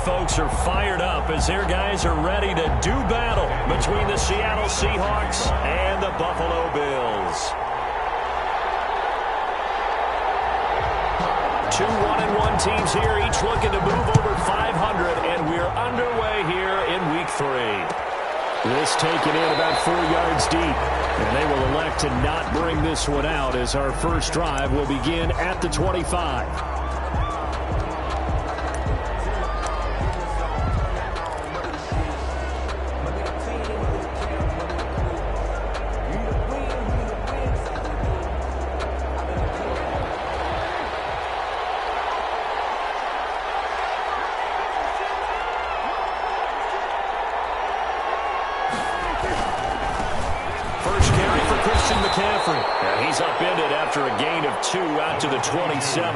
folks are fired up as their guys are ready to do battle between the Seattle Seahawks and the Buffalo Bills. Two 1-1 teams here, each looking to move over 500, and we're underway here in Week 3. This taken in about 4 yards deep, and they will elect to not bring this one out as our first drive will begin at the 25. He's upended after a gain of 2 out to the 27.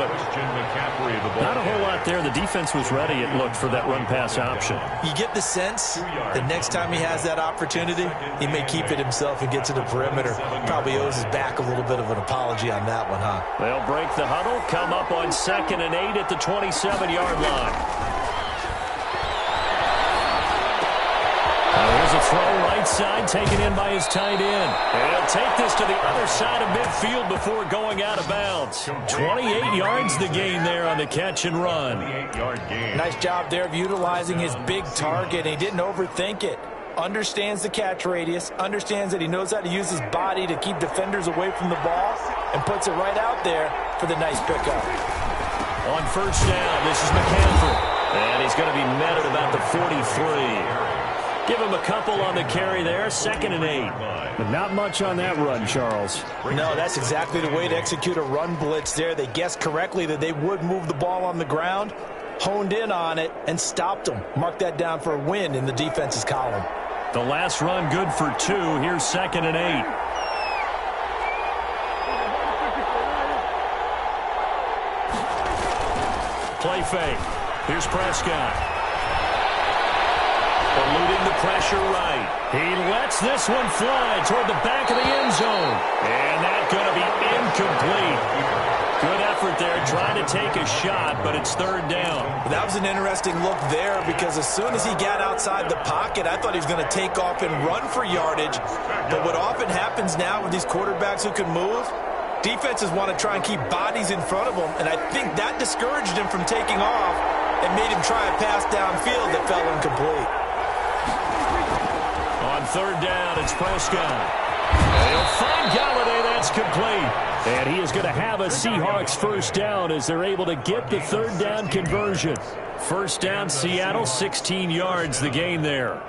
Not a whole lot there. The defense was ready, it looked, for that run-pass option. You get the sense the next time he has that opportunity, he may keep it himself and get to the perimeter. Probably owes his back a little bit of an apology on that one, huh? They'll break the huddle, come up on 2nd and 8 at the 27-yard line. There's a throw right side taken in by his tight end. And he'll take this to the other side of midfield before going out of bounds. 28 yards the gain there on the catch and run. Nice job there of utilizing his big target. He didn't overthink it. Understands the catch radius. Understands that he knows how to use his body to keep defenders away from the ball. And puts it right out there for the nice pickup. On first down, this is McCaffrey. And he's going to be met at about the 43. Give him a couple on the carry there, 2nd and 8. But not much on that run, Charles. No, that's exactly the way to execute a run blitz there. They guessed correctly that they would move the ball on the ground, honed in on it, and stopped them. Mark that down for a win in the defense's column. The last run good for 2. Here's 2nd and 8. Play fake. Here's Prescott. Eluding the pressure right. He lets this one fly toward the back of the end zone. And that's going to be incomplete. Good effort there trying to take a shot, but it's 3rd down. That was an interesting look there because as soon as he got outside the pocket, I thought he was going to take off and run for yardage. But what often happens now with these quarterbacks who can move, defenses want to try and keep bodies in front of them, and I think that discouraged him from taking off and made him try a pass downfield that fell incomplete. On 3rd down, it's Prescott. And he'll find Galladay. That's complete. And he is going to have a Seahawks first down as they're able to get the 3rd down conversion. First down, Seattle, 16 yards the gain there.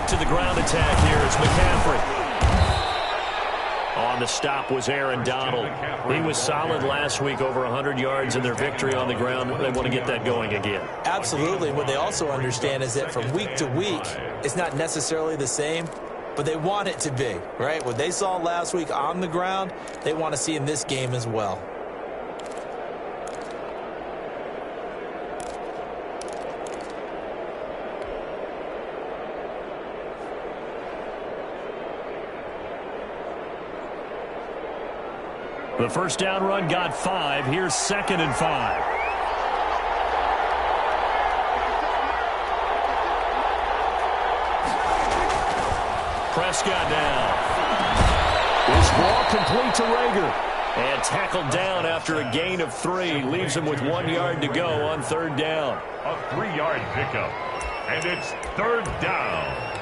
To the ground attack here is McCaffrey. On the stop was Aaron Donald. He was solid last week, over 100 yards in their victory on the ground. They want to get that going again. Absolutely. What they also understand is that from week to week, it's not necessarily the same, but they want it to be, right? What they saw last week on the ground, they want to see in this game as well. The first down run got 5. Here's 2nd and 5. Prescott down. This ball complete to Rager. And tackled down after a gain of 3. Leaves him with 1 yard to go on 3rd down. A 3-yard pickup. And it's 3rd down.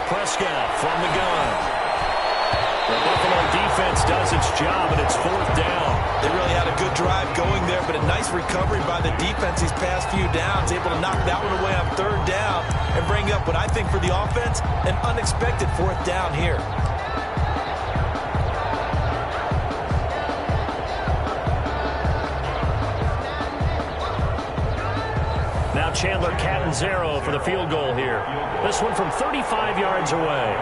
Prescott from the gun. The Buffalo defense does its job, and it's 4th down. They really had a good drive going there, but a nice recovery by the defense these past few downs, able to knock that one away on 3rd down and bring up what I think for the offense, an unexpected 4th down here. Chandler Catanzaro for the field goal here. This one from 35 yards away.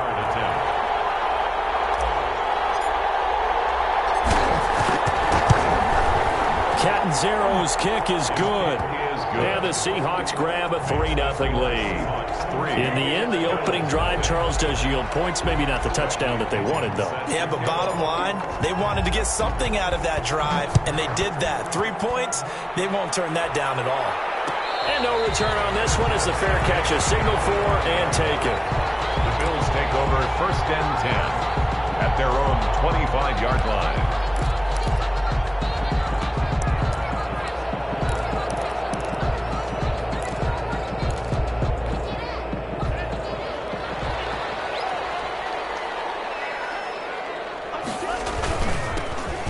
Catanzaro's kick is good. And the Seahawks grab a 3-0 lead. In the end, the opening drive, Charles, does yield points. Maybe not the touchdown that they wanted, though. Yeah, but bottom line, they wanted to get something out of that drive, and they did that. 3 points, they won't turn that down at all. And no return on this one as the fair catch is signaled for and taken. The Bills take over 1st and 10 at their own 25-yard line.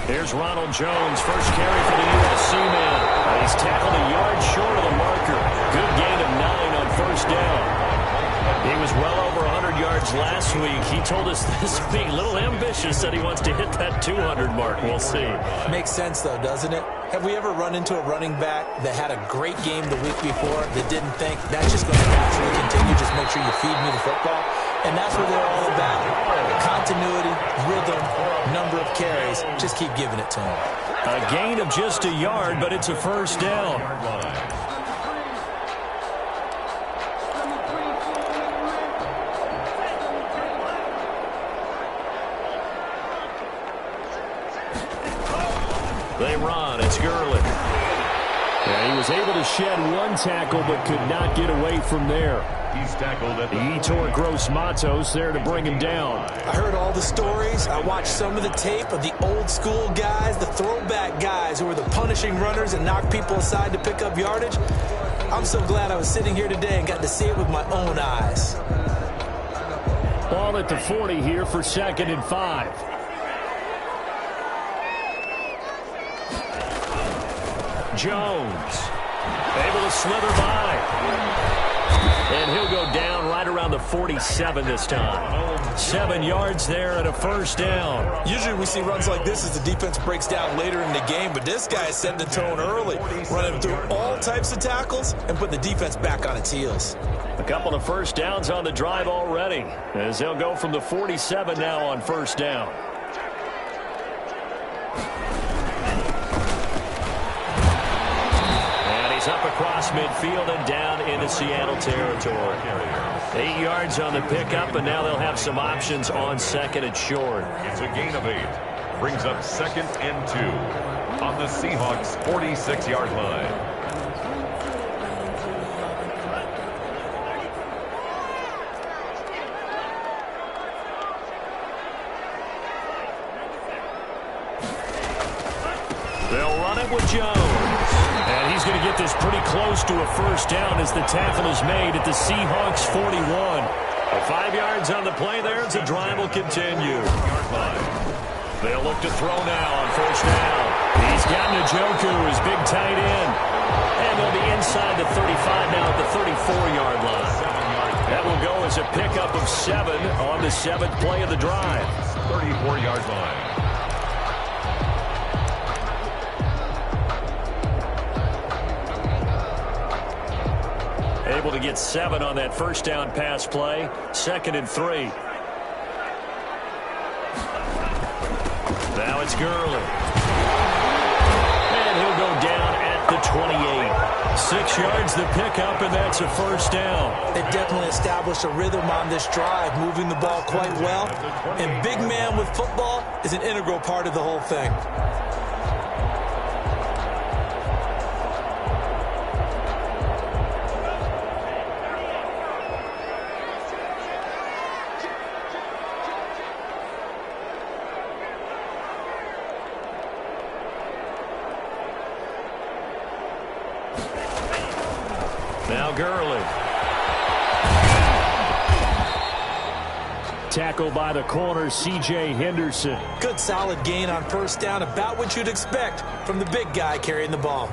Here's Ronald Jones, first carry for the USC man. He's tackled a yard short of the marker. Good gain of 9 on 1st down. He was well over 100 yards last week. He told us this week, a little ambitious, that he wants to hit that 200 mark. We'll see. Makes sense, though, doesn't it? Have we ever run into a running back that had a great game the week before that didn't think that's just going to naturally continue? Just make sure you feed me the football. And that's what they're all about. Continuity, rhythm, number of carries. Just keep giving it to him. A gain of just a yard, but it's a 1st down. They run. It's Gurley. Yeah, he was able to shed one tackle, but could not get away from there. He's tackled at the Yetur Gross-Matos there to bring him down. I heard all the stories. I watched some of the tape of the old school guys, the throwback guys who were the punishing runners and knocked people aside to pick up yardage. I'm so glad I was sitting here today and got to see it with my own eyes. Ball at the 40 here for 2nd and 5. Jones able to slither by. And he'll go down right around the 47 this time. 7 yards there and a 1st down. Usually we see runs like this as the defense breaks down later in the game, but this guy is setting the tone early, running through all types of tackles and put the defense back on its heels. A couple of 1st downs on the drive already, as they'll go from the 47 now on 1st down. Up across midfield and down into Seattle territory. 8 yards on the pickup, and now they'll have some options on 2nd and short. It's a gain of 8. Brings up 2nd and 2 on the Seahawks' 46-yard line. They'll run it with Jones. And he's going to get this pretty close to a 1st down as the tackle is made at the Seahawks 41. 5 yards on the play there as the drive will continue. They'll look to throw now on 1st down. He's got Njoku, his big tight end. And they'll be inside the 35 now at the 34-yard line. That will go as a pickup of 7 on the 7th play of the drive. 34-yard line. Able to get 7 on that 1st down pass play. 2nd and 3. Now it's Gurley. And he'll go down at the 28. 6 yards the pickup, and that's a 1st down. They definitely established a rhythm on this drive, moving the ball quite well. And big man with football is an integral part of the whole thing. Now Gurley. Tackle by the corner, C.J. Henderson. Good solid gain on 1st down, about what you'd expect from the big guy carrying the ball.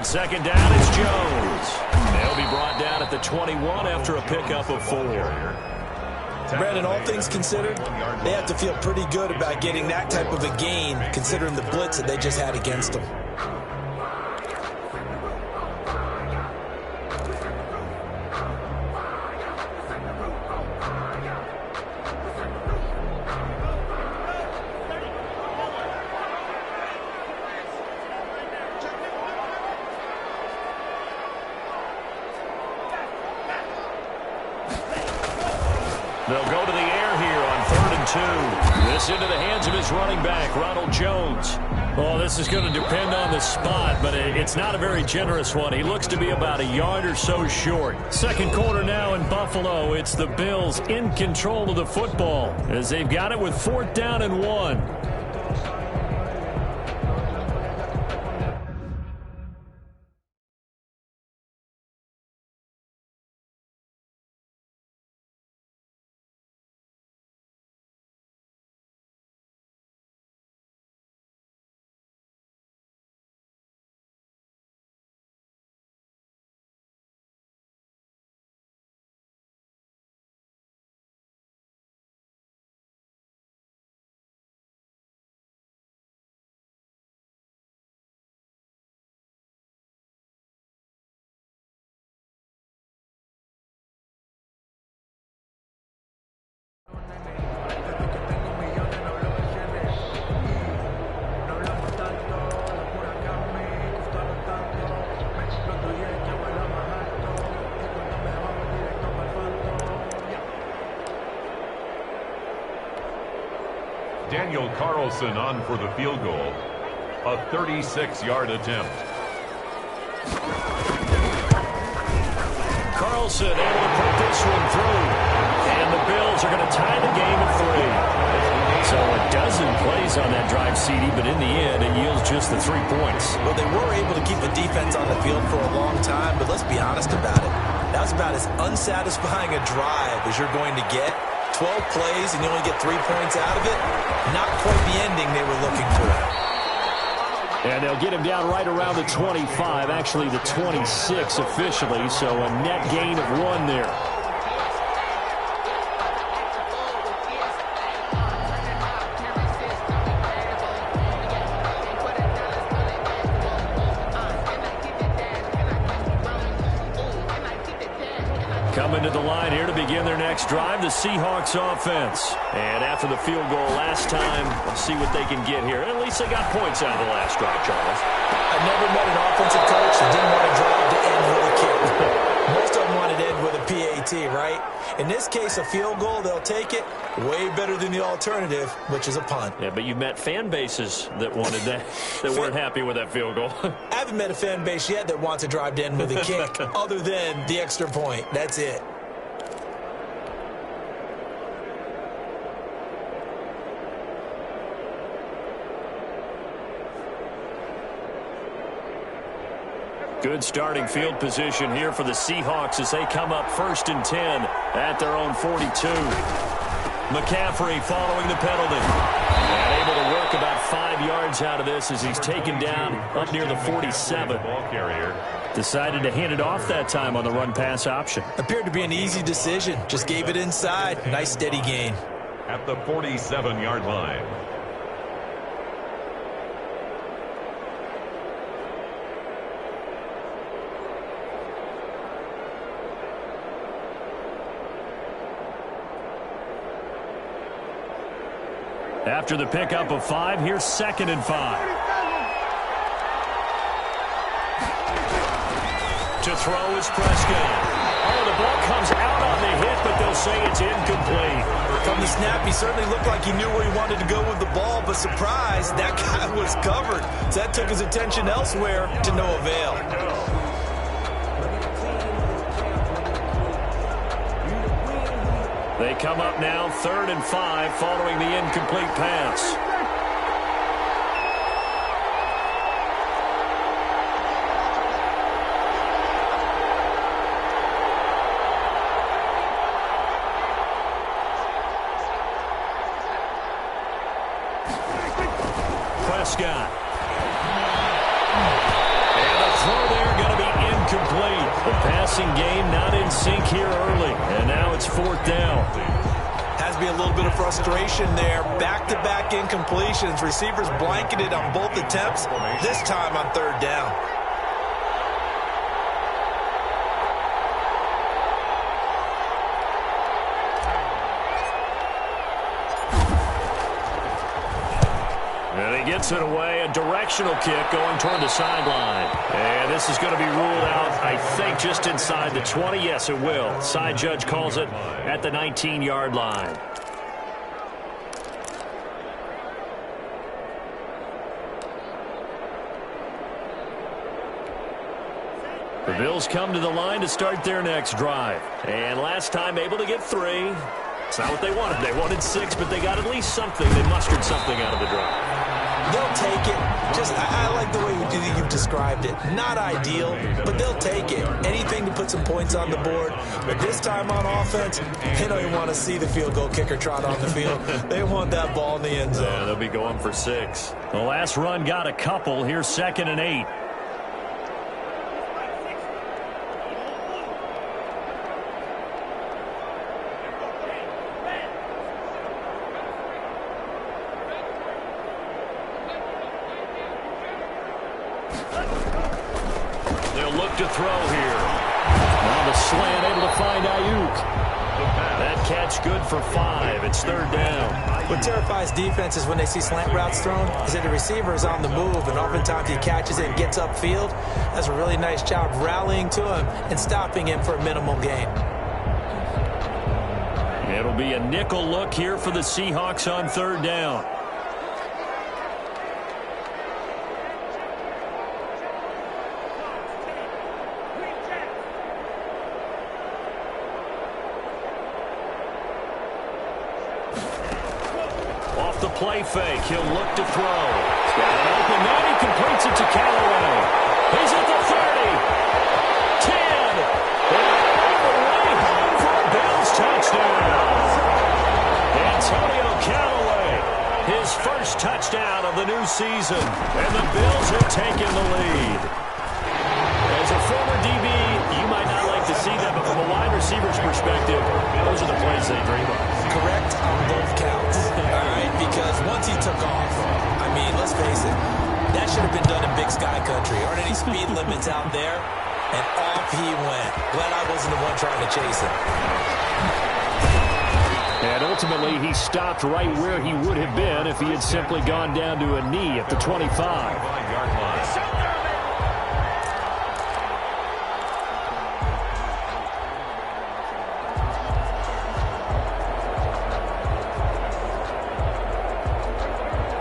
On second down, it's Jones. They'll be brought down at the 21 after a pickup of 4. Brandon, all things considered, they have to feel pretty good about getting that type of a gain, considering the blitz that they just had against them. They'll go to the air here on 3rd and 2. This into the hands of his running back, Ronald Jones. Oh, this is going to depend on the spot, but it's not a very generous one. He looks to be about a yard or so short. Second quarter now in Buffalo. It's the Bills in control of the football as they've got it with 4th down and 1. Daniel Carlson on for the field goal. A 36-yard attempt. Carlson able to put this one through. And the Bills are going to tie the game at 3. So a dozen plays on that drive, CD, but in the end, it yields just the 3 points. Well, they were able to keep the defense on the field for a long time, but let's be honest about it. That was about as unsatisfying a drive as you're going to get. 12 plays and you only get 3 points out of it. Not quite the ending they were looking for. And they'll get him down right around the 25, actually the 26 officially, so a net gain of 1 there. Coming to the line here to begin their next drive, the Seahawks offense. And after the field goal last time, we'll see what they can get here. At least they got points out of the last drive, Charles. I've never met an offensive coach that didn't want to drive to end with a kick. Most of them wanted to end with a PAT, right? In this case, a field goal, they'll take it. Way better than the alternative, which is a punt. Yeah, but you met fan bases that wanted that, that weren't happy with that field goal. I haven't met a fan base yet that wants to drive to end with a kick other than the extra point. That's it. Good starting field position here for the Seahawks as they come up 1st and 10 at their own 42. McCaffrey following the penalty. And able to work about 5 yards out of this as he's taken down up near the 47. Ball carrier. Decided to hand it off that time on the run-pass option. Appeared to be an easy decision. Just gave it inside. Nice steady gain. At the 47-yard line. After the pickup of 5, here's 2nd and 5. To throw is Prescott. Oh, the ball comes out on the hit, but they'll say it's incomplete. From the snap, he certainly looked like he knew where he wanted to go with the ball, but surprise, that guy was covered. So that took his attention elsewhere to no avail. They come up now 3rd and 5 following the incomplete pass. Prescott. And a throw there passing game not in sync here early. And now it's 4th down. Has to be a little bit of frustration there. Back-to-back incompletions. Receivers blanketed on both attempts, this time on 3rd down. And he gets it away, a directional kick going toward the sideline. And this is going to be ruled out, I think, just inside the 20. Yes, it will. Side judge calls it at the 19-yard line. The Bills come to the line to start their next drive. And last time able to get 3. It's not what they wanted. They wanted 6, but they got at least something. They mustered something out of the drive. They'll take it. I like the way you've described it. Not ideal, but they'll take it. Anything to put some points on the board. But this time on offense, they don't even want to see the field goal kicker trot on the field. They want that ball in the end zone. Yeah, they'll be going for 6. The last run got a couple. Here's 2nd and 8. To throw here. Now the slant able to find Ayuk. That catch good for 5. It's 3rd down. What terrifies defenses when they see slant routes thrown is that the receiver is on the move, and oftentimes he catches it and gets upfield. Does a really nice job rallying to him and stopping him for a minimal gain. It'll be a nickel look here for the Seahawks on 3rd down. Play fake. He'll look to throw. He's got an open man. He completes it to Callaway. He's at the 30. 10. And all the way home for a Bills touchdown. Antonio Callaway. His first touchdown of the new season. And the Bills have taken the lead. As a former DB, you might not like to see that, but from a wide receiver's perspective, those are the plays they dream of. Correct on both counts. All right, because once he took off, I mean, let's face it, that should have been done in Big Sky Country. Aren't any speed limits out there? And off he went. Glad I wasn't the one trying to chase him. And ultimately, he stopped right where he would have been if he had simply gone down to a knee at the 25.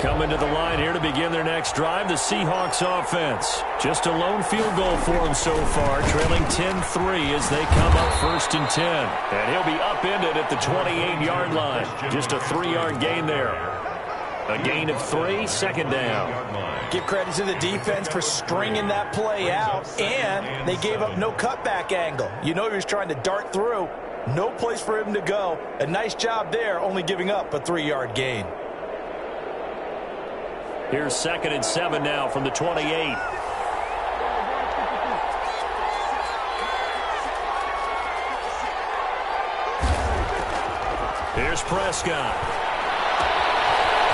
Coming to the line here to begin their next drive, the Seahawks offense. Just a lone field goal for them so far, trailing 10-3 as they come up 1st and 10. And he'll be upended at the 28-yard line. Just a 3-yard gain there. A gain of 3, 2nd down. Give credit to the defense for stringing that play out, and they gave up no cutback angle. You know he was trying to dart through. No place for him to go. A nice job there, only giving up a 3-yard gain. Here's 2nd and 7 now from the 28. Here's Prescott.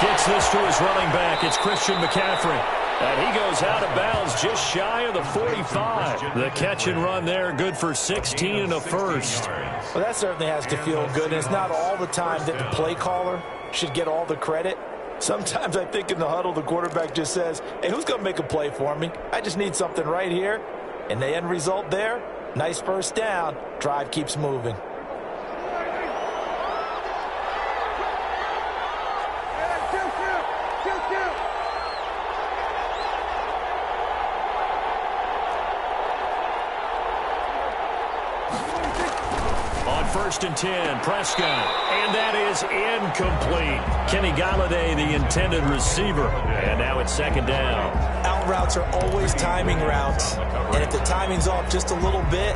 Gets this to his running back. It's Christian McCaffrey. And he goes out of bounds just shy of the 45. The catch and run there, good for 16 and a first. Well, that certainly has to feel good. And it's not all the time that the play caller should get all the credit. Sometimes I think in the huddle, the quarterback just says, hey, who's going to make a play for me? I just need something right here. And the end result there, nice 1st down. Drive keeps moving. On 1st and 10, Prescott. And that is incomplete. Kenny Galladay, the intended receiver. And now it's 2nd down. Out routes are always timing routes. And if the timing's off just a little bit,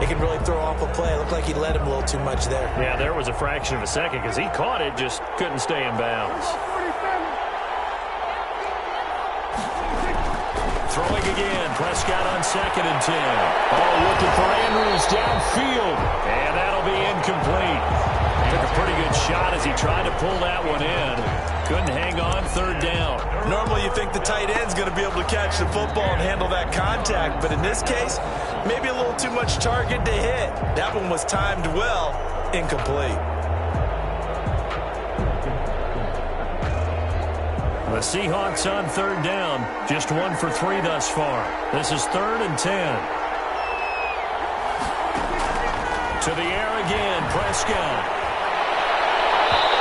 it can really throw off a play. It looked like he led him a little too much there. Yeah, there was a fraction of a second because he caught it, just couldn't stay in bounds. Throwing again, Prescott on second and 10. Oh, looking for Andrews downfield. And that'll be incomplete. Took a pretty good shot as he tried to pull that one in. Couldn't hang on, third down. Normally you think the tight end's going to be able to catch the football and handle that contact, but in this case, maybe a little too much target to hit. That one was timed well, incomplete. The Seahawks on third down, just 1 for 3 thus far. This is 3rd and 10. To the air again, Prescott.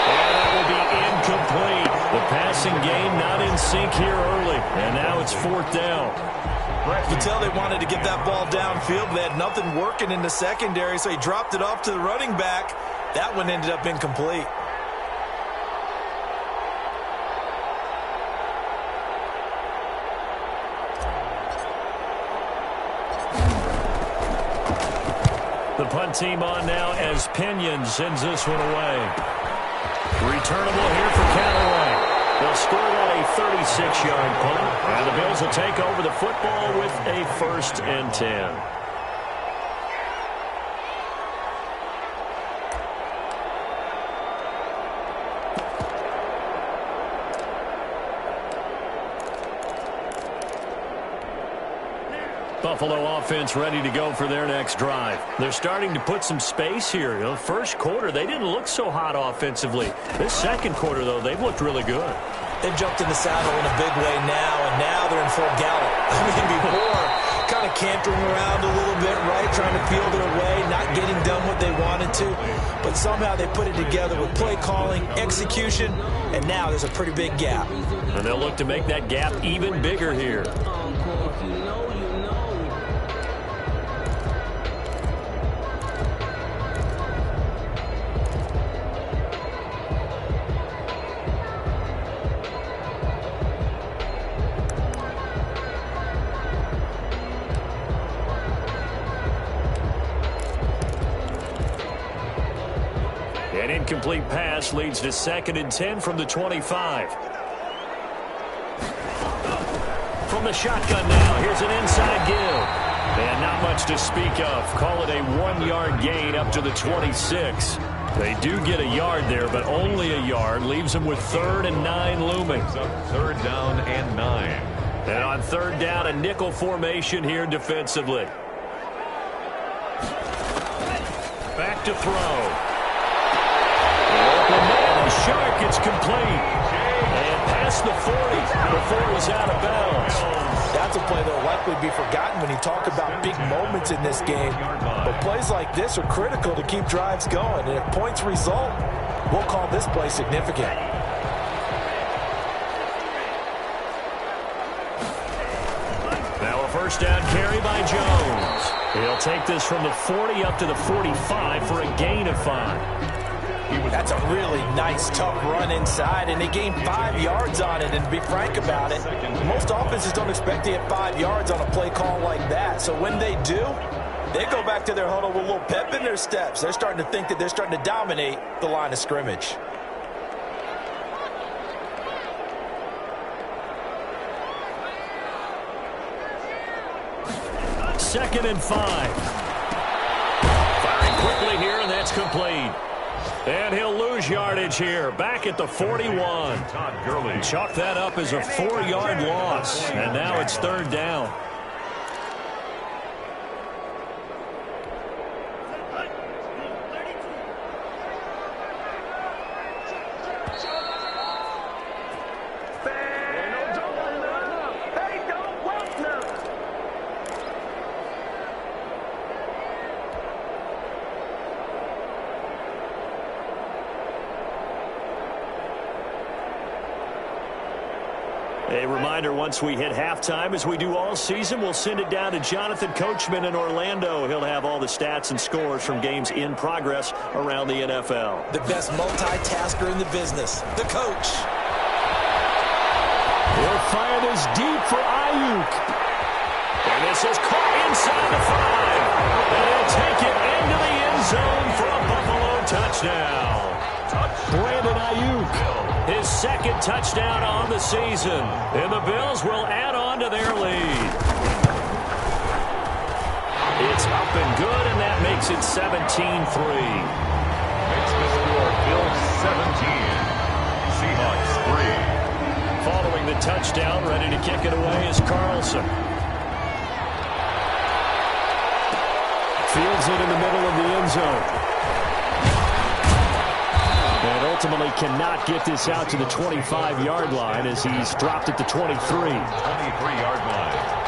And that will be incomplete. The passing game not in sync here early, and now it's 4th down. You can tell they wanted to get that ball downfield. They had nothing working in the secondary, so he dropped it off to the running back. That one ended up incomplete. The punt team on now as Pinion sends this one away. Returnable here for Callaway. They'll score that a 36-yard punt, and the Bills will take over the football with a 1st and 10. Buffalo offense ready to go for their next drive. They're starting to put some space here. The first quarter, they didn't look so hot offensively. This second quarter, though, they've looked really good. They've jumped in the saddle in a big way now, and now they're in full gallop. I mean, before, kind of cantering around a little bit, right, trying to feel their way, not getting done what they wanted to. But somehow they put it together with play calling, execution, and now there's a pretty big gap. And they'll look to make that gap even bigger here. An incomplete pass leads to 2nd and 10 from the 25. From the shotgun now, here's an inside give. And not much to speak of. Call it a 1-yard gain up to the 26. They do get a yard there, but only a yard. Leaves them with 3rd and 9 looming. 3rd down and 9. And on 3rd down, a nickel formation here defensively. Back to throw. Shark, it's complete. And past the 40 before it was out of bounds. That's a play that will likely be forgotten when you talk about big moments in this game. But plays like this are critical to keep drives going. And if points result, we'll call this play significant. Now a 1st down carry by Jones. He'll take this from the 40 up to the 45 for a gain of 5. That's a really nice, tough run inside, and they gained 5 yards on it. And to be frank about it, most offenses don't expect to get 5 yards on a play call like that. So when they do, they go back to their huddle with a little pep in their steps. They're starting to think that they're starting to dominate the line of scrimmage. Second and 5. Firing quickly here, and that's complete. And he'll lose yardage here, back at the 41. Chalk that up as a 4-yard loss, and now it's 3rd down. A reminder, once we hit halftime, as we do all season, we'll send it down to Jonathan Coachman in Orlando. He'll have all the stats and scores from games in progress around the NFL. The best multitasker in the business, the coach. He'll fire this deep for Ayuk. And this is caught inside the 5. And he'll take it into the end zone for a Buffalo touchdown. Brandon Ayuk. His 2nd touchdown on the season. And the Bills will add on to their lead. It's up and good, and that makes it 17-3. Makes the score Bills 17, Seahawks 3. Following the touchdown, ready to kick it away is Carlson. Fields it in the middle of the end zone. And ultimately cannot get this out to the 25-yard line as he's dropped at the 23. 23-yard line.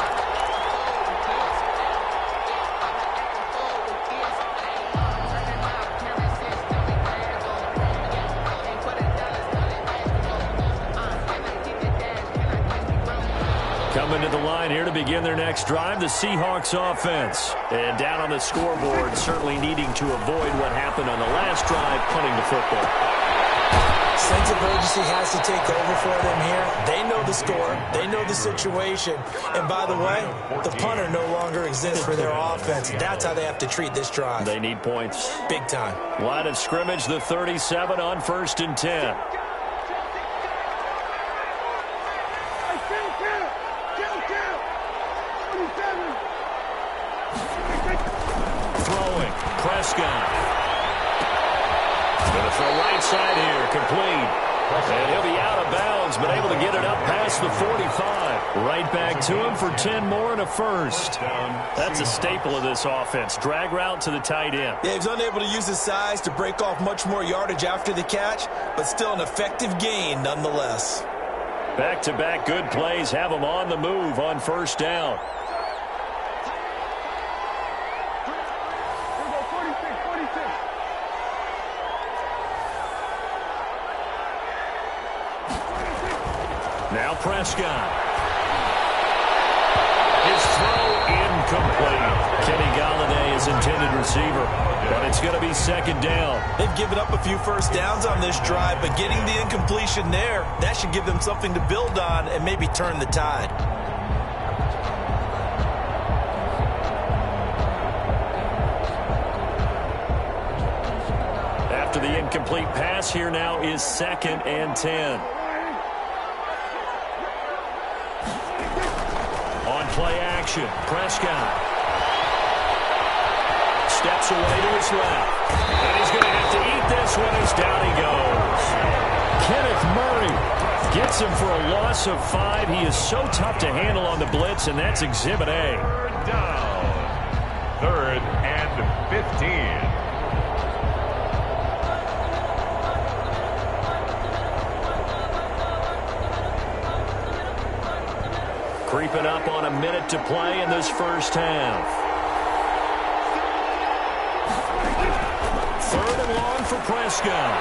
Coming to the line here to begin their next drive, the Seahawks offense. And down on the scoreboard, certainly needing to avoid what happened on the last drive, punting the football. Sense of urgency has to take over for them here. They know the score. They know the situation. And by the way, the punter no longer exists for their offense. That's how they have to treat this drive. They need points. Big time. Line of scrimmage, the 37 on 1st and 10. Throwing. Prescott. Going to throw right side here. Complete. And he'll be out of bounds, but able to get it up past the 45. Right back to him for 10 more and a first. That's a staple of this offense. Drag route to the tight end. Yeah, he's unable to use his size to break off much more yardage after the catch, but still an effective gain nonetheless. Back-to-back good plays have him on the move on 1st down. Now Prescott. His throw incomplete. Kenny Galladay is intended receiver, but it's going to be 2nd down. They've given up a few first downs on this drive, but getting the incompletion there, that should give them something to build on and maybe turn the tide. After the incomplete pass, here now is 2nd and 10. Play action. Prescott steps away to his left. And he's going to have to eat this one as down he goes. Kenneth Murray gets him for a loss of 5. He is so tough to handle on the blitz, and that's Exhibit A. 3rd down. 3rd and 15. Creeping up on a minute to play in this first half. 3rd and long for Prescott.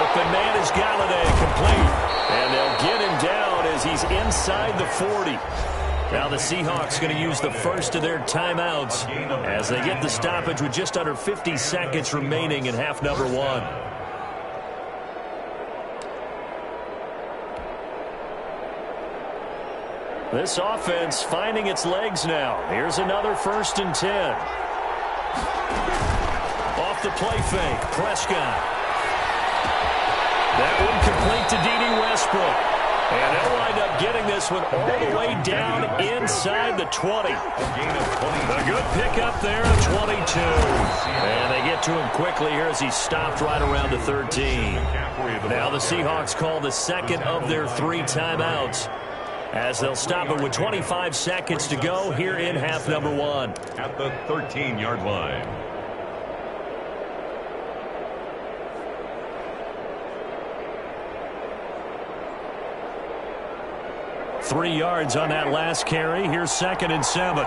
Open man is Galladay, complete. And they'll get him down as he's inside the 40. Now the Seahawks going to use the first of their timeouts as they get the stoppage with just under 50 seconds remaining in half number 1. This offense finding its legs now. Here's another 1st and 10. Off the play fake, Prescott. That one complete to D.D. Westbrook. And they'll wind up getting this one all the way down inside the 20. A good pickup there at 22. And they get to him quickly here as he stopped right around the 13. Now the Seahawks call the second of their 3 timeouts, as they'll stop it with 25 seconds to go here in half number 1. At the 13-yard line. Three yards on that last carry. Here's 2nd and 7.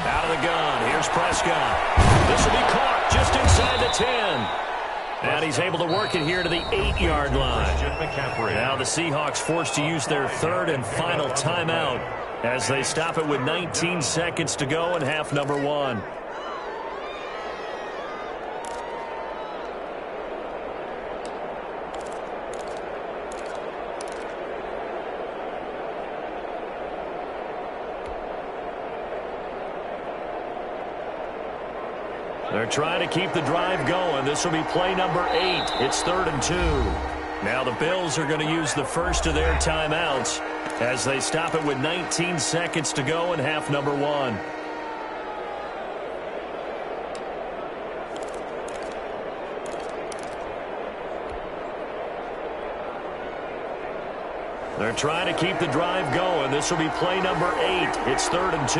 Out of the gun. Here's Prescott. This will be caught just inside the 10. And he's able to work it here to the 8-yard line. Now the Seahawks forced to use their 3rd and final timeout as they stop it with 19 seconds to go in half number 1. They're trying to keep the drive going. This will be play number 8. It's 3rd and 2. Now the Bills are going to use the first of their timeouts as they stop it with 19 seconds to go in half number 1. They're trying to keep the drive going. This will be play number 8. It's 3rd and 2.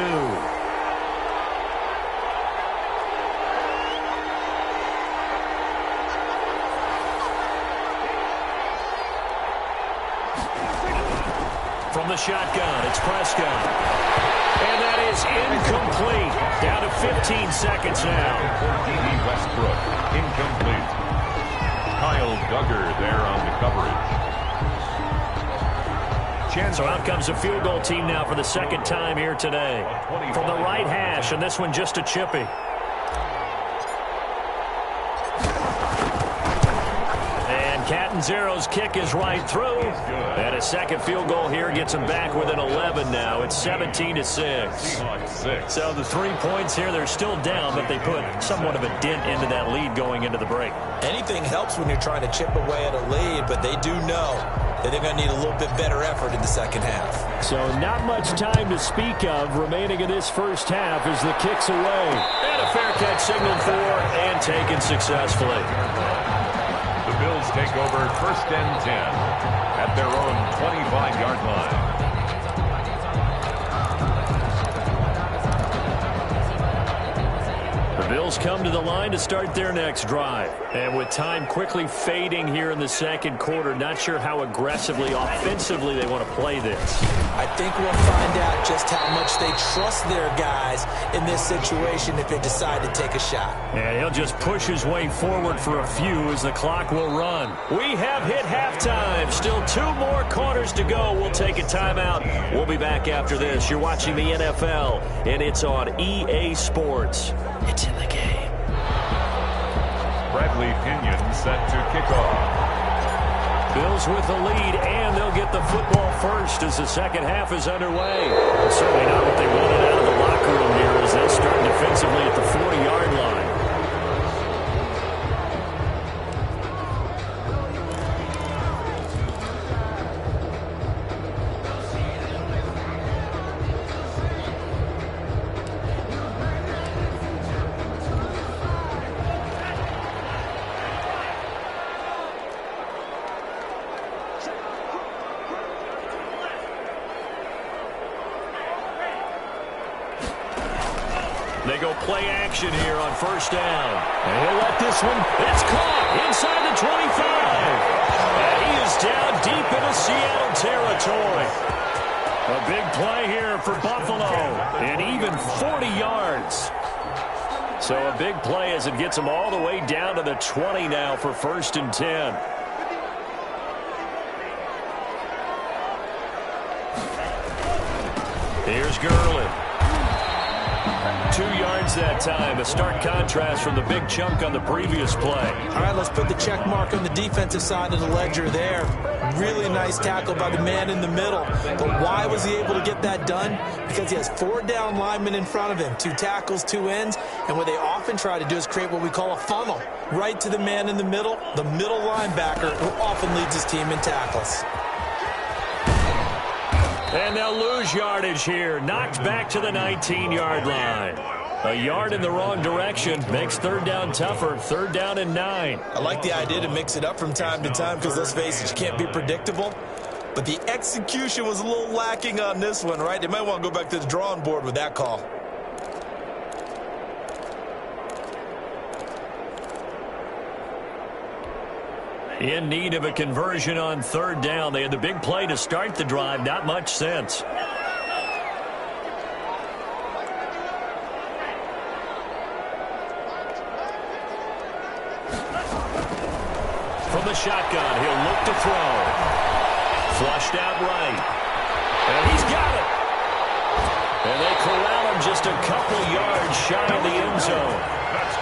From the shotgun, it's Prescott. And that is incomplete. Down to 15 seconds now. D.B. Westbrook, incomplete. Kyle Duggar there on the coverage. So out comes a field goal team now for the second time here today. From the right hash, and this one just a chippy. Catanzaro's kick is right through. And a second field goal here gets him back within 11 now. It's 17-6. So the 3 points here, they're still down, but they put somewhat of a dent into that lead going into the break. Anything helps when you're trying to chip away at a lead, but they do know that they're going to need a little bit better effort in the second half. So not much time to speak of remaining in this first half as the kick's away. And a fair catch signaled for and taken successfully. The Bills take over 1st and 10 at their own 25-yard line. The Bills come to the line to start their next drive. And with time quickly fading here in the second quarter, not sure how aggressively, offensively they want to play this. I think we'll find out just how much they trust their guys in this situation if they decide to take a shot. And he'll just push his way forward for a few as the clock will run. We have hit halftime. Still 2 more quarters to go. We'll take a timeout. We'll be back after this. You're watching the NFL, and it's on EA Sports. It's in the game. Bradley Pinion set to kick off. Bills with the lead, and they'll get the football first as the second half is underway. Certainly not what they wanted out of the locker room here as they start defensively at the 40-yard line. They go play action here on first down. And he'll let this one, it's caught inside the 25. And he is down deep into Seattle territory. A big play here for Buffalo. And even 40 yards. So a big play as it gets them all the way down to the 20 now for 1st and 10. Here's Gurley. 2 yards that time. A stark contrast from the big chunk on the previous play. All right, let's put the check mark on the defensive side of the ledger there. Really nice tackle by the man in the middle. But why was he able to get that done? Because he has 4 down linemen in front of him. 2 tackles, 2 ends. And what they often try to do is create what we call a funnel. Right to the man in the middle linebacker, who often leads his team in tackles. And they'll lose yardage here. Knocked back to the 19-yard line. A yard in the wrong direction makes 3rd down tougher. 3rd down and 9. I like the idea to mix it up from time to time because, let's face it, you can't be predictable. But the execution was a little lacking on this one, right? They might want to go back to the drawing board with that call. In need of a conversion on 3rd down. They had the big play to start the drive. Not much sense. From the shotgun, he'll look to throw. Flushed out right. And he's got it. And they corral him just a couple yards shy of the end zone.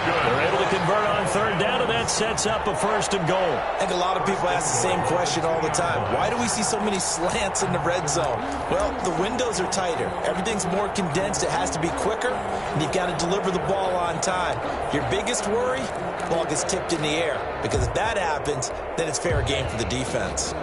good. They're able to convert on third down, and that sets up a first and goal. I think a lot of people ask the same question all the time. Why do we see so many slants in the red zone? Well, the windows are tighter. Everything's more condensed. It has to be quicker, and you've got to deliver the ball on time. Your biggest worry? Ball gets tipped in the air, because if that happens, then it's fair game for the defense.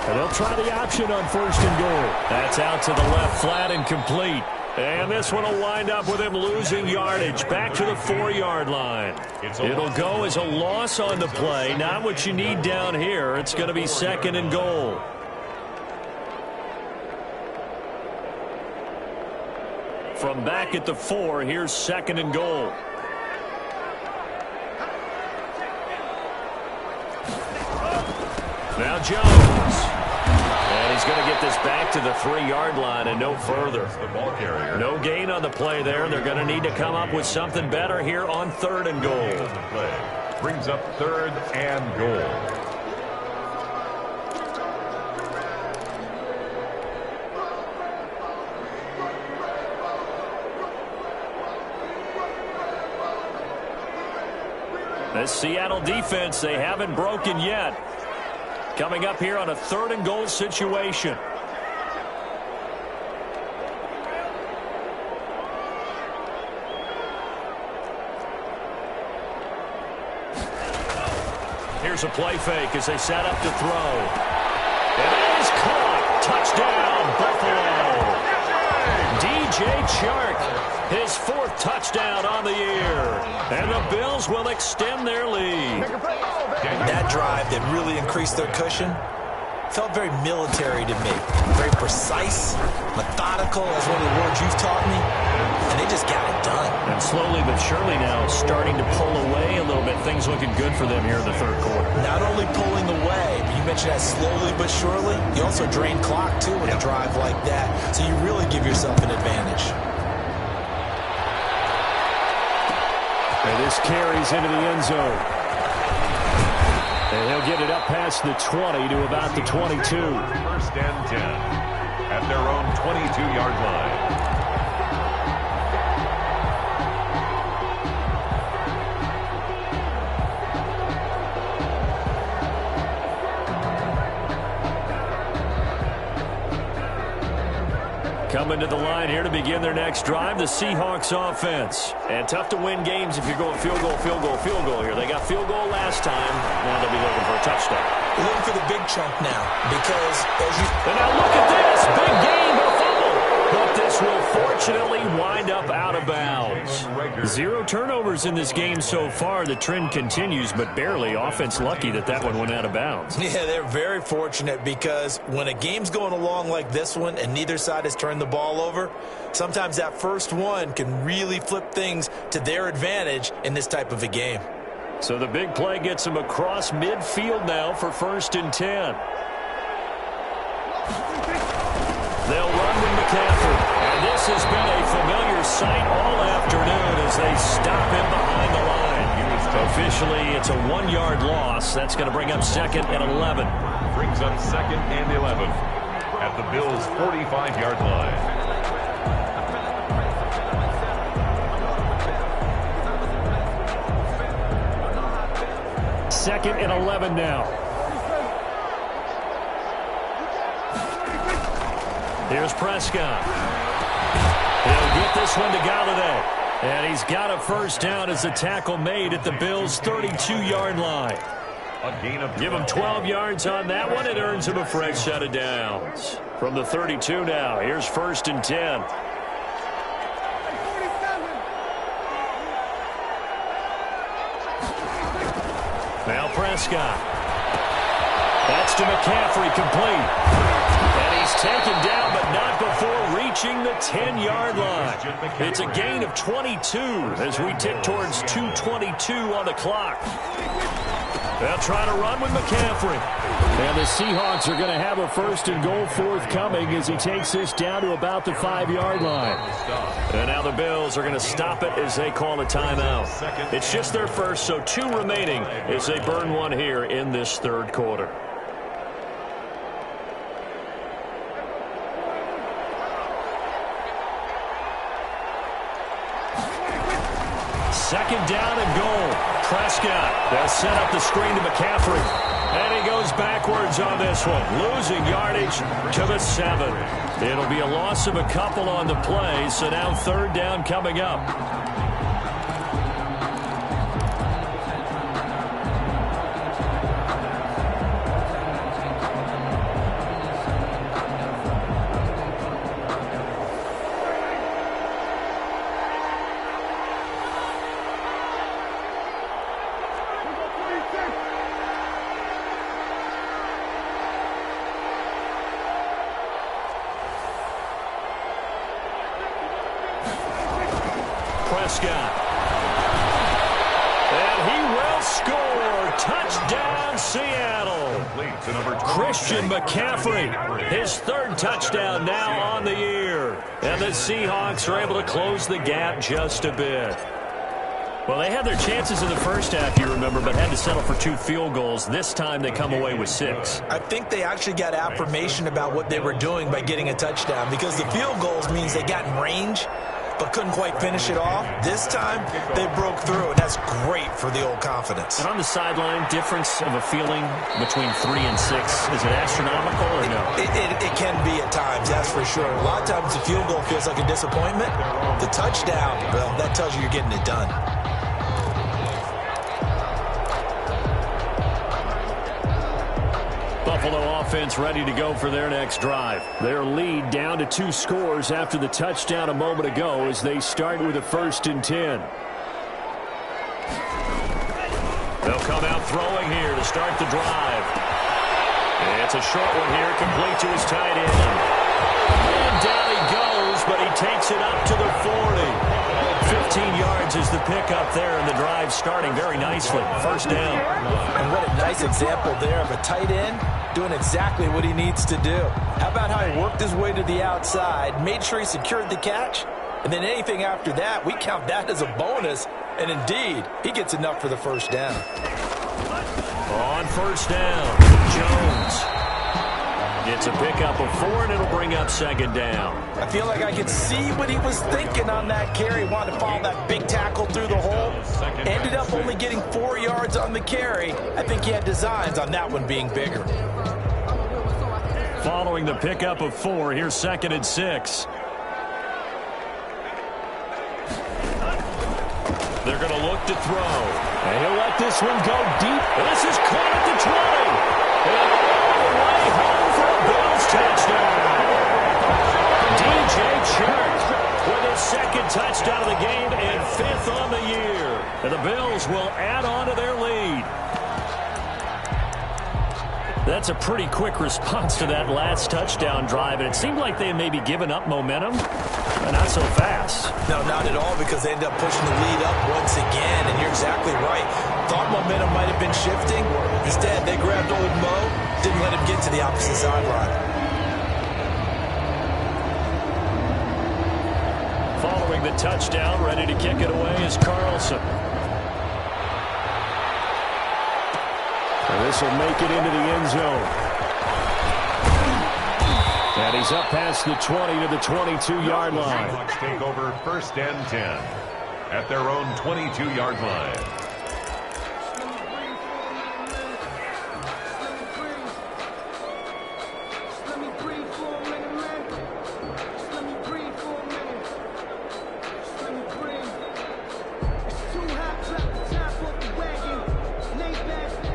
And they'll try the option on first and goal. That's out to the left, flat and complete. And this one will wind up with him losing yardage back to the 4-yard line. It'll go as a loss on the play. Not what you need down here. It's going to be second and goal. From back at the 4, here's second and goal. Now Jones. And he's going to get this back to the 3-yard line and no further. The ball carrier. No gain on the play there. They're going to need to come up with something better here on third and goal. The play brings up third and goal. This Seattle defense, they haven't broken yet. Coming up here on a third and goal situation. Here's a play fake as they set up to throw. And it is caught. Touchdown, Buffalo. DJ Chark, his 4th touchdown on the year. And the Bills will extend their lead. That drive that really increased their cushion felt very military to me. Very precise, methodical, that's one of the words you've taught me. And they just got it done. And slowly but surely now starting to pull away a little bit. Things looking good for them here in the third quarter. Not only pulling away, but you mentioned that slowly but surely. You also drain clock, too, with a drive like that. So you really give yourself an advantage. And this carries into the end zone. And he'll get it up past the 20 to about the 22. First and 10 at their own 22-yard line. Coming to the line here to begin their next drive, the Seahawks offense. And tough to win games if you're going field goal, field goal, field goal here. They got field goal last time. Now they'll be looking for a touchdown. They're looking for the big chunk now because as you... And now look at this. Big game, a fumble. But this will fortunately wind up out of bounds. 0 turnovers in this game so far. The trend continues, but barely. Offense lucky that that one went out of bounds. Yeah, they're very fortunate because when a game's going along like this one and neither side has turned the ball over, sometimes that first one can really flip things to their advantage in this type of a game. So the big play gets them across midfield now for first and 10. They'll run with McCaffrey. And this has been a familiar sight all afternoon as they stop him behind the line. Officially, it's a 1-yard loss. That's going to bring up second and 11. Brings up second and 11 at the Bills' 45-yard line. Second and 11 now. Here's Prescott. He'll get this one to Galladay. And he's got a first down as the tackle made at the Bills' 32-yard line. Give him 12 yards on that one. It earns him a fresh set of downs. From the 32 now, here's first and 10. Now Prescott. That's to McCaffrey, complete. And he's taken down, but not before reaching the 10-yard line. It's a gain of 22 as we tick towards 2:22 on the clock. They'll try to run with McCaffrey. And the Seahawks are going to have a first and goal forthcoming as he takes this down to about the 5-yard line. And now the Bills are going to stop it as they call a timeout. It's just their first, so 2 remaining as they burn one here in this third quarter. Second down and goal. Prescott, they'll set up the screen to McCaffrey. And he goes backwards on this one, losing yardage to the 7. It'll be a loss of a couple on the play, so now third down coming up. Prescott. And he will score. Touchdown, Seattle. Christian McCaffrey, his third touchdown now on the year. And the Seahawks are able to close the gap just a bit. Well, they had their chances in the first half, you remember, but had to settle for 2 field goals. This time they come away with 6. I think they actually got affirmation about what they were doing by getting a touchdown, because the field goals means they got in range but couldn't quite finish it off. This time, they broke through, and that's great for the old confidence. And on the sideline, difference of a feeling between 3 and 6, is it astronomical or no? It can be at times, that's for sure. A lot of times the field goal feels like a disappointment. The touchdown, well, that tells you you're getting it done. Buffalo offense ready to go for their next drive. Their lead down to 2 scores after the touchdown a moment ago as they start with a 1st and 10. They'll come out throwing here to start the drive. It's a short one here, complete to his tight end. And down he goes, but he takes it up to the 40. 15 yards is the pickup there, and the drive starting very nicely. 1st down. And what a nice example there of a tight end doing exactly what he needs to do. How about how he worked his way to the outside, made sure he secured the catch, and then anything after that, we count that as a bonus. And indeed, he gets enough for the 1st down. On 1st down, Jones. It's a pickup of 4, and it'll bring up 2nd down. I feel like I could see what he was thinking on that carry. Wanted to follow that big tackle through the hole. Ended up only getting 4 yards on the carry. I think he had designs on that one being bigger. Following the pickup of 4, here's 2nd and 6. They're going to look to throw. And he'll let this one go deep. This is caught at the 20. And all the way home for a Bills touchdown. DJ Chark with his 2nd touchdown of the game and 5th on the year. And the Bills will add on to their lead. That's a pretty quick response to that last touchdown drive, and it seemed like they had maybe given up momentum, but not so fast. No, not at all, because they ended up pushing the lead up once again, and you're exactly right. Thought momentum might have been shifting. Instead, they grabbed old Mo, didn't let him get to the opposite sideline. Following the touchdown, ready to kick it away is Carlson. And this will make it into the end zone. And he's up past the 20 to the 22-yard line. Seahawks take over 1st and 10 at their own 22-yard line.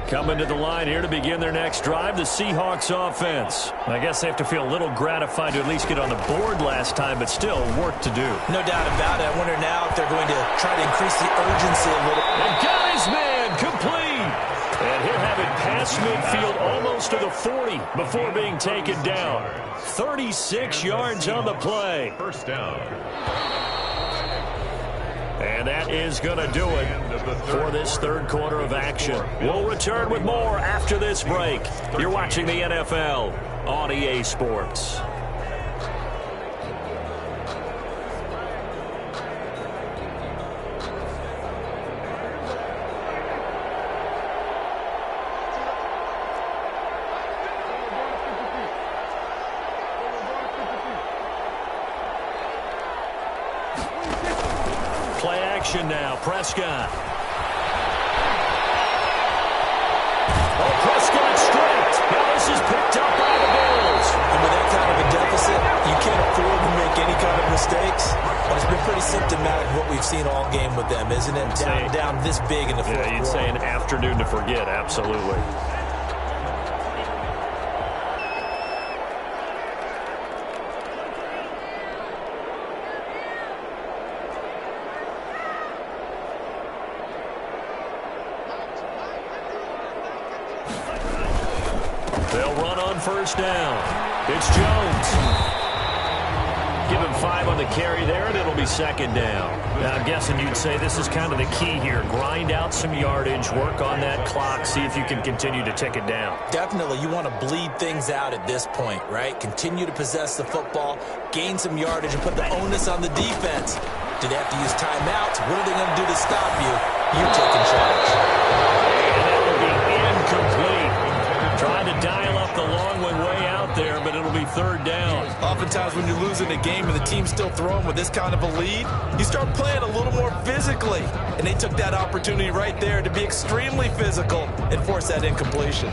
Coming to the line here to begin their next drive, the Seahawks offense. I guess they have to feel a little gratified to at least get on the board last time, but still work to do. No doubt about it. I wonder now if they're going to try to increase the urgency a little. And got his man complete. And he'll have it past midfield almost to the 40 before being taken down. 36 yards on the play. 1st down. And that is going to do it for this 3rd quarter of action. We'll return with more after this break. You're watching the NFL on EA Sports. possession now. Prescott. Oh, Prescott stripped. Now this is picked up by the Bills. And with that kind of a deficit, you can't afford to make any kind of mistakes. But it's been pretty symptomatic of what we've seen all game with them, isn't it? Down this big in the fourth quarter. Yeah, you'd say an afternoon to forget. Absolutely. They'll run on first down. It's Jones. Give him 5 on the carry there, and it'll be second down. Now, I'm guessing you'd say this is kind of the key here. Grind out some yardage, work on that clock, see if you can continue to tick it down. Definitely. You want to bleed things out at this point, right? Continue to possess the football, gain some yardage, and put the onus on the defense. Do they have to use timeouts? What are they going to do to stop you? You taking charge. And that will be incomplete. Trying to dial up the long one way out there, but it'll be third down. Oftentimes when you're losing a game and the team's still throwing with this kind of a lead, you start playing a little more physically. And they took that opportunity right there to be extremely physical and force that incompletion.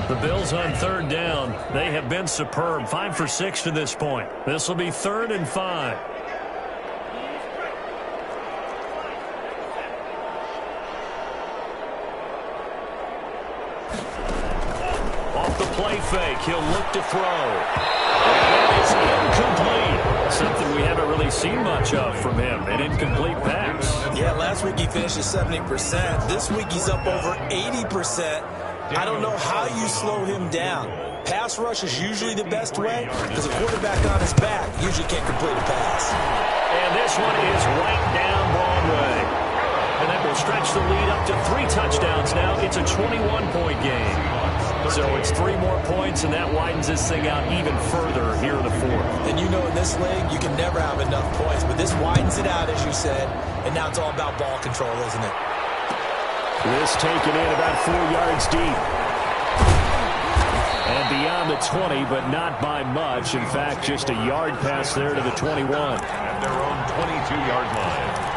The Bills on third down. They have been superb. 5 for 6 to this point. This will be 3rd and 5. Off the play fake, he'll look to throw. And it is incomplete. Something we haven't really seen much of from him, an incomplete pass. Yeah, last week he finished at 70%. This week he's up over 80%. I don't know how you slow him down. Pass rush is usually the best way because a quarterback on his back usually can't complete a pass. And this one is right down Broadway. And that will stretch the lead up to 3 touchdowns now. It's a 21-point game. So it's 3 more points, and that widens this thing out even further here in the fourth. And you know in this league, you can never have enough points. But this widens it out, as you said. And now it's all about ball control, isn't it? This taken in about 4 yards deep. And beyond the 20, but not by much. In fact, just a yard pass there to the 21. At their own 22-yard line.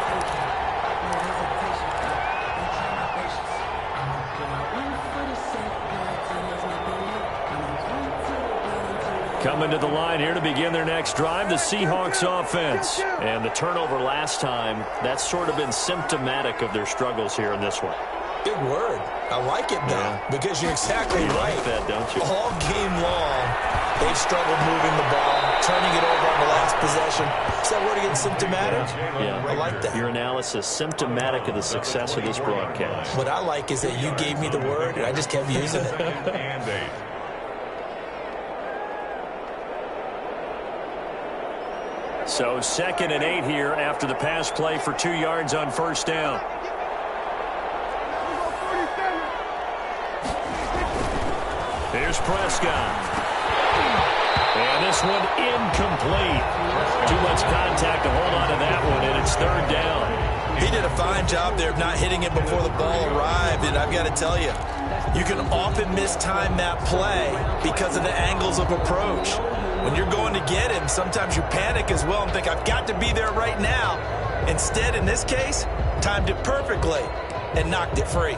Coming to the line here to begin their next drive, the Seahawks offense. And the turnover last time, that's sort of been symptomatic of their struggles here in this one. Big word. I like it now because you're exactly right. Like that, don't you? All game long, they've struggled moving the ball, turning it over on the last possession. Is that word again, symptomatic? Yeah. I like that. Your analysis, symptomatic of the success of this broadcast. What I like is that you gave me the word, and I just kept using it. And 8. So 2nd and 8 here after the pass play for 2 yards on first down. Here's Prescott. And this one incomplete. Too much contact to hold on to that one, and it's 3rd down. He did a fine job there of not hitting it before the ball arrived, and I've got to tell you, you can often mistime that play because of the angles of approach. When you're going to get him, sometimes you panic as well and think, I've got to be there right now. Instead, in this case, timed it perfectly and knocked it free.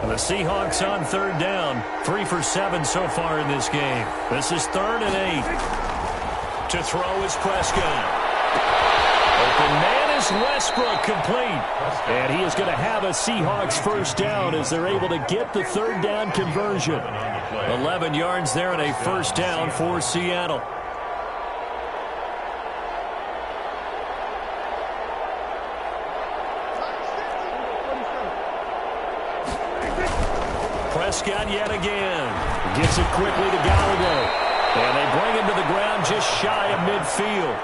The Seahawks on 3rd down. 3 for 7 so far in this game. This is 3rd and 8. To throw is Prescott. Open man is Westbrook, complete. And he is going to have a Seahawks first down as they're able to get the 3rd down conversion. 11 yards there and a first down for Seattle. Prescott yet again. Gets it quickly to Gallagher. And they bring him to the ground just shy of midfield.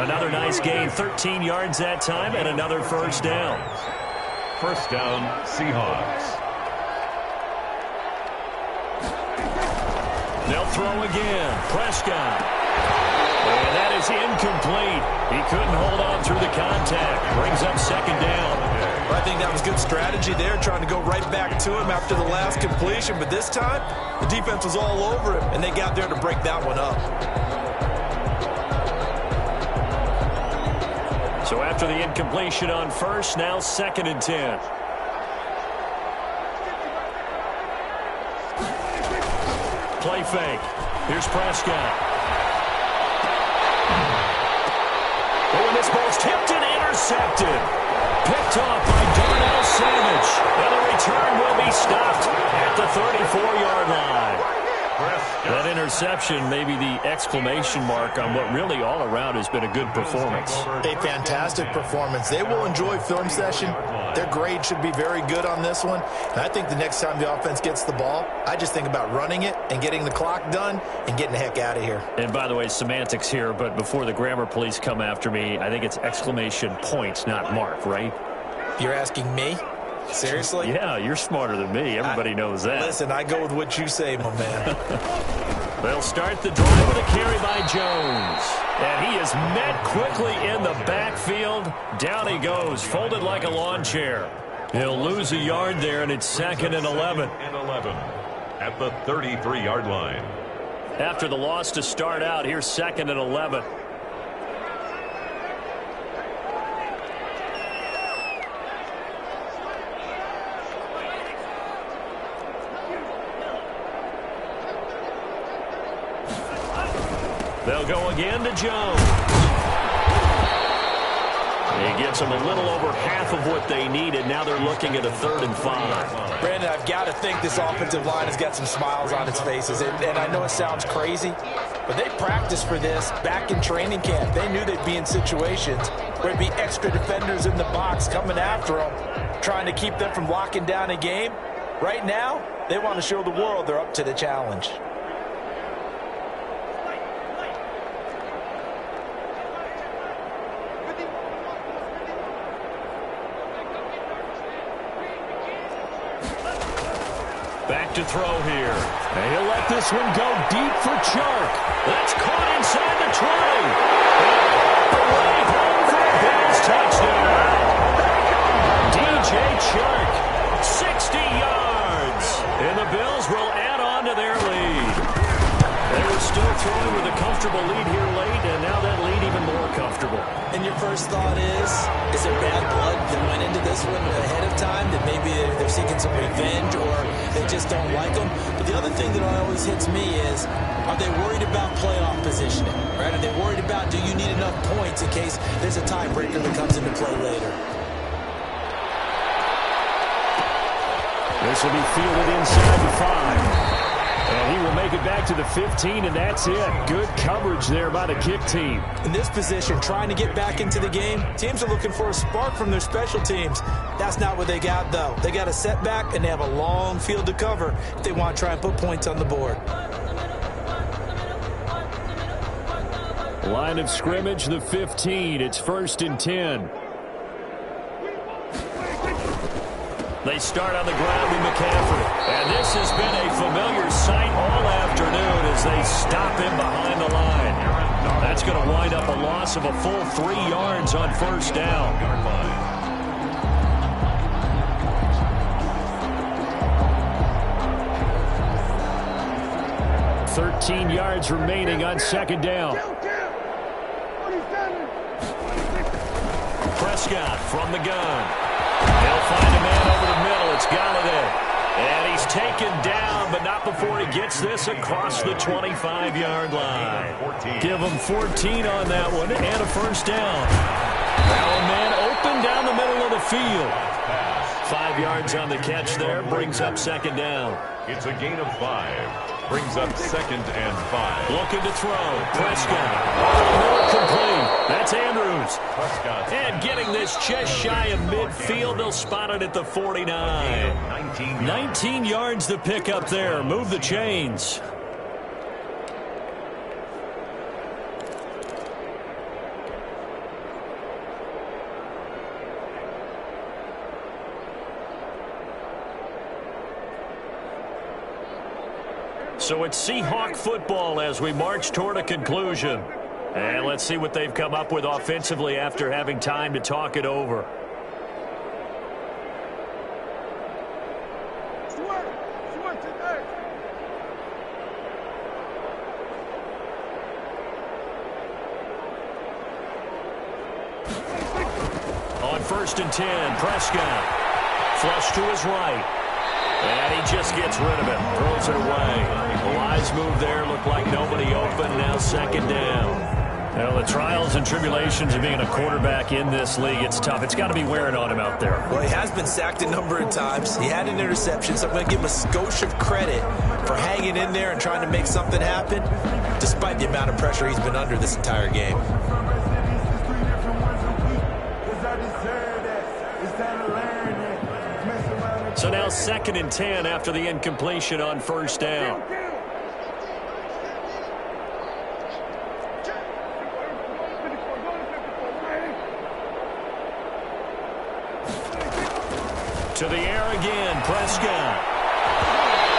Another nice gain, 13 yards that time, and another first down. First down, Seahawks. They'll throw again. Prescott. And that is incomplete. He couldn't hold on through the contact. Brings up second down. I think that was good strategy there, trying to go right back to him after the last completion. But this time, the defense was all over him, and they got there to break that one up. So after the incompletion on first, now 2nd and 10. Play fake. Here's Prescott. Oh, and this ball's tipped and intercepted. Picked off by Darnell Savage. And the return will be stopped at the 34-yard line. That interception may be the exclamation mark on what really all around has been a good performance. A fantastic performance. They will enjoy film session. Their grade should be very good on this one. And I think the next time the offense gets the ball, I just think about running it and getting the clock done and getting the heck out of here. And by the way, semantics here, but before the grammar police come after me, I think it's exclamation point, not mark, right? You're asking me? Seriously? Yeah, you're smarter than me. Everybody knows that. Listen, I go with what you say, my man. They'll start the drive with a carry by Jones. And he is met quickly in the backfield. Down he goes, folded like a lawn chair. He'll lose a yard there, and it's 2nd and 11. At the 33-yard line. After the loss to start out, here's 2nd and 11. They'll go again to Jones. He gets them a little over half of what they needed. Now they're looking at a 3rd and 5. Brandon, I've got to think this offensive line has got some smiles on its faces. And I know it sounds crazy, but they practiced for this back in training camp. They knew they'd be in situations where there'd be extra defenders in the box coming after them, trying to keep them from locking down a game. Right now, they want to show the world they're up to the challenge. Back to throw here. And he'll let this one go deep for Chark. That's caught inside the 20. Away home for a Bills touchdown. DJ Chark, 60 yards. And the Bills will add on to their lead. They were still throwing with a comfortable lead here late, and now that lead even more comfortable. And your first thought is there bad blood that went into this one ahead of time, that maybe they're seeking some revenge or they just don't like them? But the other thing that always hits me is, are they worried about playoff positioning? Right? Are they worried about, do you need enough points in case there's a tiebreaker that comes into play later? This will be fielded inside the 5. And he will make it back to the 15, and that's it. Good coverage there by the kick team. In this position, trying to get back into the game, teams are looking for a spark from their special teams. That's not what they got, though. They got a setback, and they have a long field to cover if they want to try and put points on the board. Line of scrimmage, the 15. It's 1st and 10. They start on the ground with McCaffrey. And this has been a familiar sight all afternoon as they stop him behind the line. That's going to wind up a loss of a full 3 yards on 1st down. 13 yards remaining on 2nd down. Prescott from the gun. They'll find a man over the middle. It's Galladay. And he's taken down, but not before he gets this across the 25-yard line. Give him 14 on that one and a 1st down. Now a man open down the middle of the field. 5 yards on the catch there, brings up 2nd down. It's a gain of 5. Brings up 2nd and 5. Looking to throw. Prescott. Oh, complete. That's Andrews. Prescott. And getting this just shy of midfield. They'll spot it at the 49. 19 yards to pick up there. Move the chains. So it's Seahawk football as we march toward a conclusion. And let's see what they've come up with offensively after having time to talk it over. On 1st and 10, Prescott. Flush to his right. And he just gets rid of it. Throws it away. The wise move there. Looked like nobody open. Now 2nd down. Well, the trials and tribulations of being a quarterback in this league, it's tough. It's got to be wearing on him out there. Well, he has been sacked a number of times. He had an interception, so I'm going to give him a skosh of credit for hanging in there and trying to make something happen, despite the amount of pressure he's been under this entire game. So now 2nd and 10 after the incompletion on 1st down. To the air again, Prescott.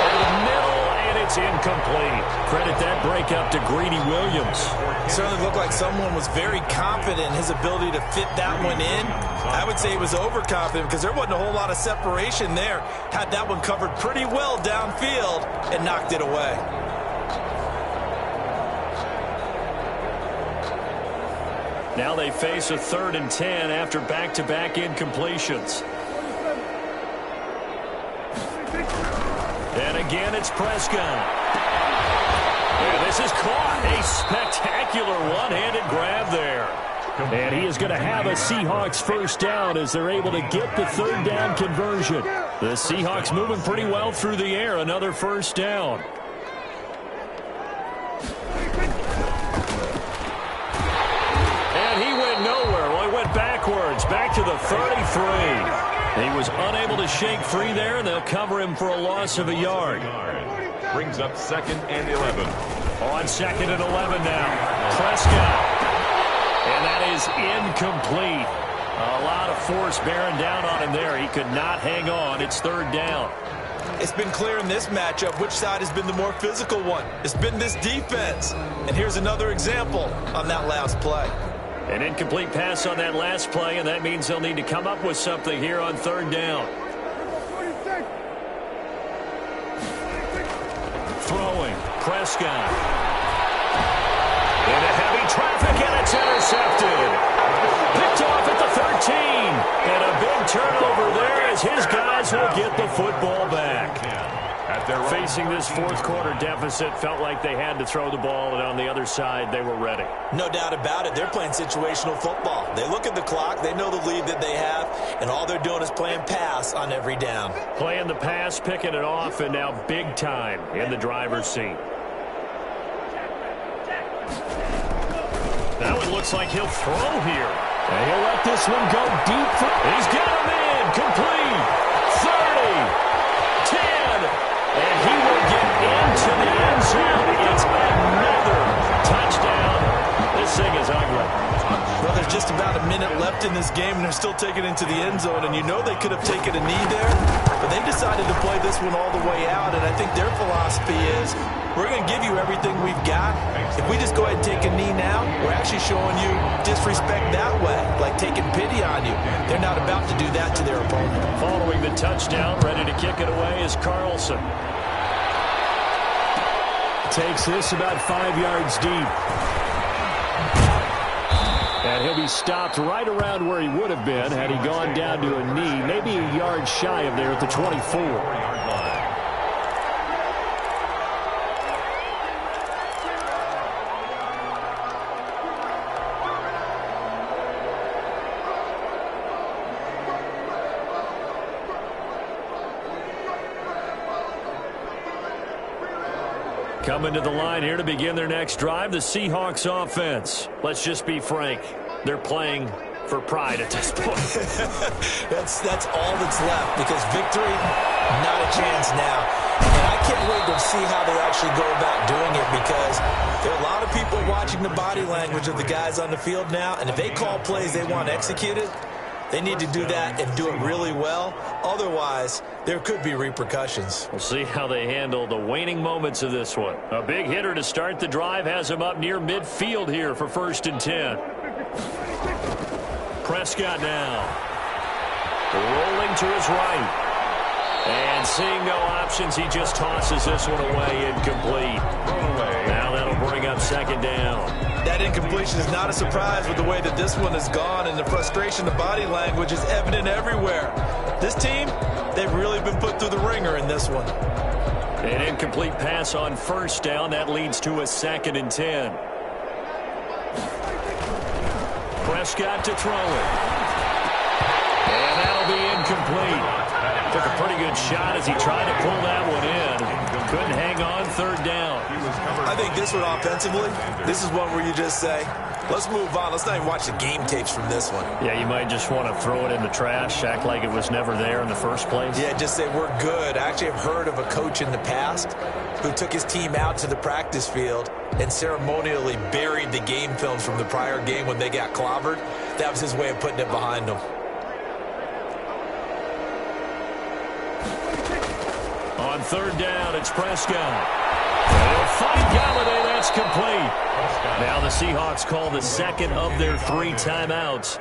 Over the middle, and it's incomplete. Credit that breakup to Greedy Williams. It certainly looked like someone was very confident in his ability to fit that one in. I would say he was overconfident because there wasn't a whole lot of separation there. Had that one covered pretty well downfield and knocked it away. Now they face a 3rd and 10 after back-to-back incompletions. And again, it's Prescott. And this is caught. A spectacular one-handed grab there. And he is going to have a Seahawks 1st down as they're able to get the 3rd down conversion. The Seahawks moving pretty well through the air. Another 1st down. And he went nowhere. Well, he went backwards, back to the 33. He was unable to shake free there, and they'll cover him for a loss of a yard. Brings up 2nd and 11. On 2nd and 11 now. Prescott. And that is incomplete. A lot of force bearing down on him there. He could not hang on. It's 3rd down. It's been clear in this matchup which side has been the more physical one. It's been this defense. And here's another example on that last play. An incomplete pass on that last play, and that means they'll need to come up with something here on 3rd down. Throwing, Prescott. Into heavy traffic, and it's intercepted. Picked off at the 13. And a big turnover there as his guys will get the football back. Facing this 4th quarter deficit, felt like they had to throw the ball, and on the other side, they were ready. No doubt about it. They're playing situational football. They look at the clock, they know the lead that they have, and all they're doing is playing pass on every down. Playing the pass, picking it off, and now big time in the driver's seat. Now it looks like he'll throw here. And he'll let this one go deep. He's got him in. Complete. 30. 10. And he will get into the end zone. It's another touchdown. This thing is ugly. Well, there's just about a minute left in this game, and they're still taking it into the end zone. And you know they could have taken a knee there, but they decided to play this one all the way out. And I think their philosophy is, we're going to give you everything we've got. If we just go ahead and take a knee now, we're actually showing you disrespect that way, like taking pity on you. They're not about to do that to their opponent. Following the touchdown, ready to kick it away is Carlson. Takes this about 5 yards deep. And he'll be stopped right around where he would have been had he gone down to a knee, maybe a yard shy of there at the 24. Coming to the line here to begin their next drive, the Seahawks offense. Let's just be frank. They're playing for pride at this point. that's all that's left, because victory, not a chance now. And I can't wait to see how they actually go about doing it, because there are a lot of people watching the body language of the guys on the field now, and if they call plays they want executed, They need to do that and do it really well. Otherwise, there could be repercussions. We'll see how they handle the waning moments of this one. A big hitter to start the drive has him up near midfield here for 1st and 10. Prescott now. Rolling to his right. And seeing no options, he just tosses this one away, incomplete. Now that'll bring up 2nd down. That incompletion is not a surprise with the way that this one has gone, and the frustration, the body language is evident everywhere. This team, they've really been put through the ringer in this one. An incomplete pass on 1st down. That leads to a 2nd and 10. Prescott to throw it. And that'll be incomplete. Took a pretty good shot as he tried to pull that one in. Couldn't hang on 3rd down. I think this one offensively, this is one where you just say, let's move on. Let's not even watch the game tapes from this one. Yeah, you might just want to throw it in the trash, act like it was never there in the first place. Yeah, just say we're good. I actually have heard of a coach in the past who took his team out to the practice field and ceremonially buried the game films from the prior game when they got clobbered. That was his way of putting it behind them. On 3rd down, it's Prescott. They'll fight Galladay. That's complete. Now the Seahawks call the 2nd of their 3 timeouts,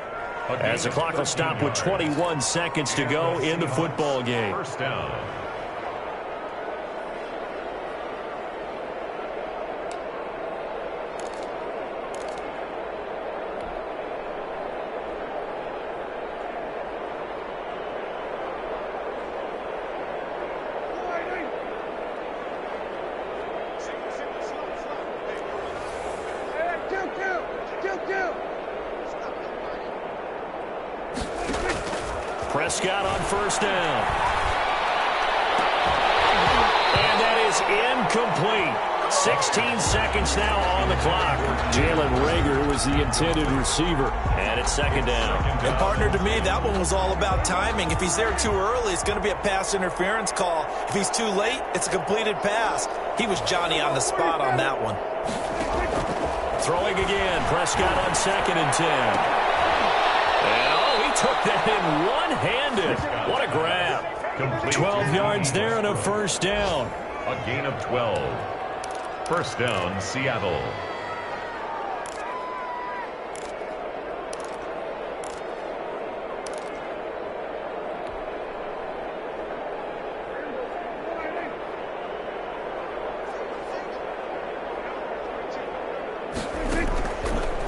as the clock will stop with 21 seconds to go in the football game. 1st down. Prescott on 1st down. And that is incomplete. 16 seconds now on the clock. Jalen Reagor, who was the intended receiver. And it's 2nd down. And partner, to me, that one was all about timing. If he's there too early, it's going to be a pass interference call. If he's too late, it's a completed pass. He was Johnny on the spot on that one. Throwing again. Prescott on 2nd and 10. Took that in one-handed. What a grab. 12 yards there and a 1st down. A gain of 12. 1st down, Seattle.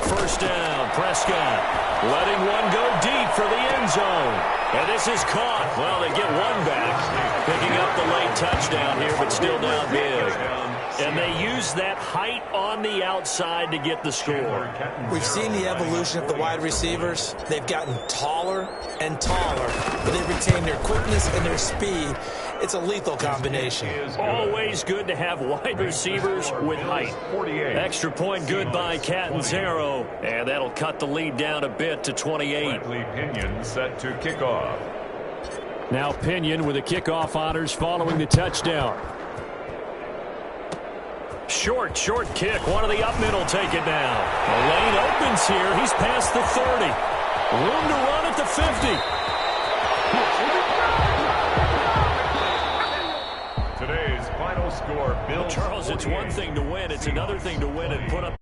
First down, Prescott. Letting one go deep for the end zone. And this is caught. Well, they get one back. Picking up the late touchdown here, but still down big. And they use that height on the outside to get the score. We've seen the evolution of the wide receivers. They've gotten taller and taller, but they've retained their quickness and their speed. It's a lethal combination. Always good to have wide receivers with height. Extra point good by Catanzaro, and that'll cut the lead down a bit to 28. Pinion set to kick off. Now Pinion with the kickoff honors following the touchdown. Short kick. One of the up middle take it down. The lane opens here. He's past the 30. Room to run at the 50. Today's final score, Bill. Charles, it's one thing to win. It's another thing to win and put up